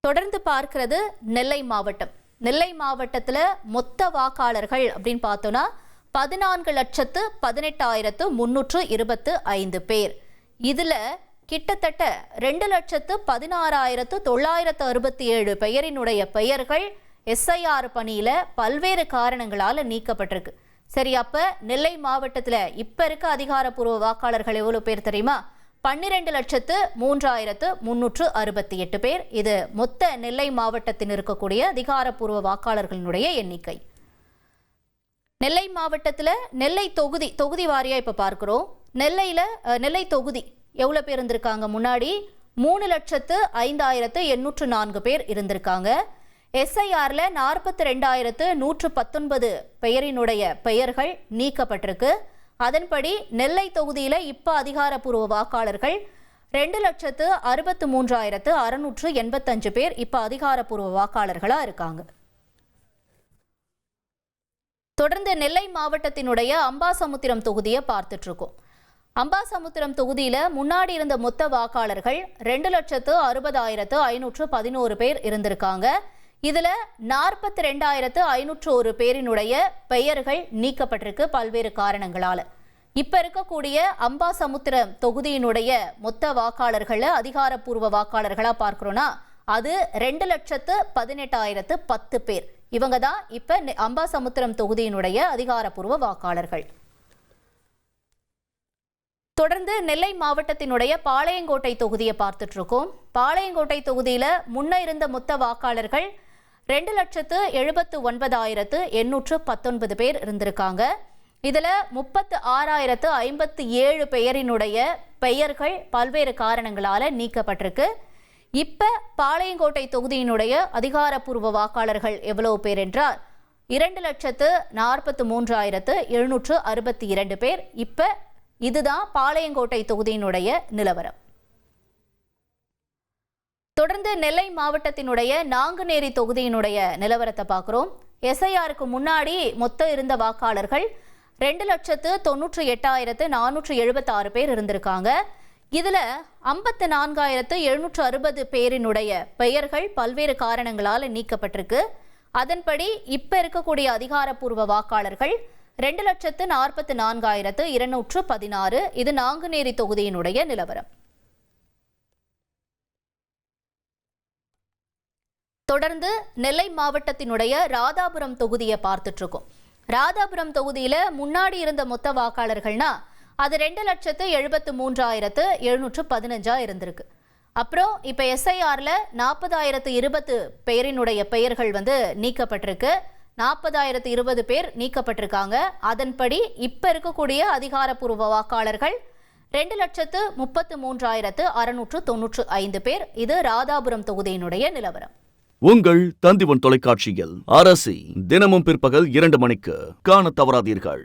தொடர்ந்து பார்க்கிறது நெல்லை மாவட்டம். நெல்லை மாவட்டத்தில் மொத்த வாக்காளர்கள் அப்படின்னு பார்த்தோன்னா 14,18,325 பேர். இதில் கிட்டத்தட்ட 2,16,967 பெயரினுடைய பெயர்கள் எஸ்ஐஆர் பணியில் பல்வேறு காரணங்களால் நீக்கப்பட்டிருக்கு. சரி, அப்போ நெல்லை மாவட்டத்தில் இப்போ இருக்க அதிகாரப்பூர்வ வாக்காளர்கள் எவ்வளோ பேர் தெரியுமா? 12,03,368 பேர். இது மொத்த நெல்லை மாவட்டத்தில் இருக்கக்கூடிய அதிகாரப்பூர்வ வாக்காளர்களுடைய எண்ணிக்கை. நெல்லை மாவட்டத்தில் நெல்லை தொகுதி வாரியாக இப்போ பார்க்குறோம். நெல்லை தொகுதி எவ்வளோ பேர் இருந்திருக்காங்க? முன்னாடி 3,05,804 பேர் இருந்திருக்காங்க. எஸ்ஐஆரில் 42,119 பெயரினுடைய பெயர்கள் நீக்கப்பட்டிருக்கு. அதன்படி நெல்லை தொகுதியில் இப்போ அதிகாரப்பூர்வ வாக்காளர்கள் 2,63,685 பேர் இப்போ அதிகாரப்பூர்வ வாக்காளர்களாக இருக்காங்க. தொடர்ந்து நெல்லை மாவட்டத்தினுடைய அம்பாசமுத்திரம் தொகுதியை பார்த்துட்டு இருக்கோம். அம்பாசமுத்திரம் தொகுதியில் முன்னாடி இருந்த மொத்த வாக்காளர்கள் 2,60,511 பேர் இருந்திருக்காங்க. இதில் 42,501 பேரினுடைய பெயர்கள் நீக்கப்பட்டிருக்கு பல்வேறு காரணங்களால். இப்போ இருக்கக்கூடிய அம்பாசமுத்திரம் தொகுதியினுடைய மொத்த வாக்காளர்களை அதிகாரப்பூர்வ வாக்காளர்களாக பார்க்குறோன்னா அது 2,18,010 பேர். இவங்க தான் இப்போ அம்பாசமுத்திரம் தொகுதியினுடைய அதிகாரப்பூர்வ வாக்காளர்கள். தொடர்ந்து நெல்லை மாவட்டத்தினுடைய பாளையங்கோட்டை தொகுதியை பார்த்துட்டு இருக்கோம். பாளையங்கோட்டை தொகுதியில் முன்ன இருந்த மொத்த வாக்காளர்கள் 2,79,819 பேர் இருந்திருக்காங்க. இதில் 36,057 பெயரினுடைய பெயர்கள் பல்வேறு காரணங்களால் நீக்கப்பட்டிருக்கு. இப்போ பாளையங்கோட்டை தொகுதியினுடைய அதிகாரப்பூர்வ வாக்காளர்கள் எவ்வளவு பேர் என்றால் 2,43,762 பேர். இப்போ இதுதான் பாளையங்கோட்டை தொகுதியினுடைய நிலவரம். தொடர்ந்து நெல்லை மாவட்டத்தினுடைய நாங்குநேரி தொகுதியினுடைய நிலவரத்தை பார்க்குறோம். எஸ்ஐஆருக்கு முன்னாடி மொத்தம் இருந்த வாக்காளர்கள் 2,98,476 பேர் இருந்திருக்காங்க. இதில் 54,760 பேரினுடைய பெயர்கள் பல்வேறு காரணங்களால் நீக்கப்பட்டிருக்கு. அதன்படி இப்போ இருக்கக்கூடிய அதிகாரப்பூர்வ வாக்காளர்கள் 2,44,216. இது நாங்குநேரி தொகுதியினுடைய நிலவரம். தொடர்ந்து நெல்லை மாவட்டத்தினுடைய ராதாபுரம் தொகுதியை பார்த்துட்டு இருக்கோம். ராதாபுரம் தொகுதியில் முன்னாடி இருந்த மொத்த வாக்காளர்கள்னா அது 2,73,715 இருந்திருக்கு. அப்புறம் இப்போ எஸ்ஐஆரில் 40,020 பேரினுடைய பெயர்கள் நீக்கப்பட்டிருக்கு. 40,020 பேர் நீக்கப்பட்டிருக்காங்க. அதன்படி இப்போ இருக்கக்கூடிய அதிகாரப்பூர்வ வாக்காளர்கள் 2,33,695 பேர். இது ராதாபுரம் தொகுதியினுடைய நிலவரம். உங்கள் தந்திவன் தொலைக்காட்சியில் அரசி தினமும் பிற்பகல் 2 மணிக்கு காண தவறாதீர்கள்.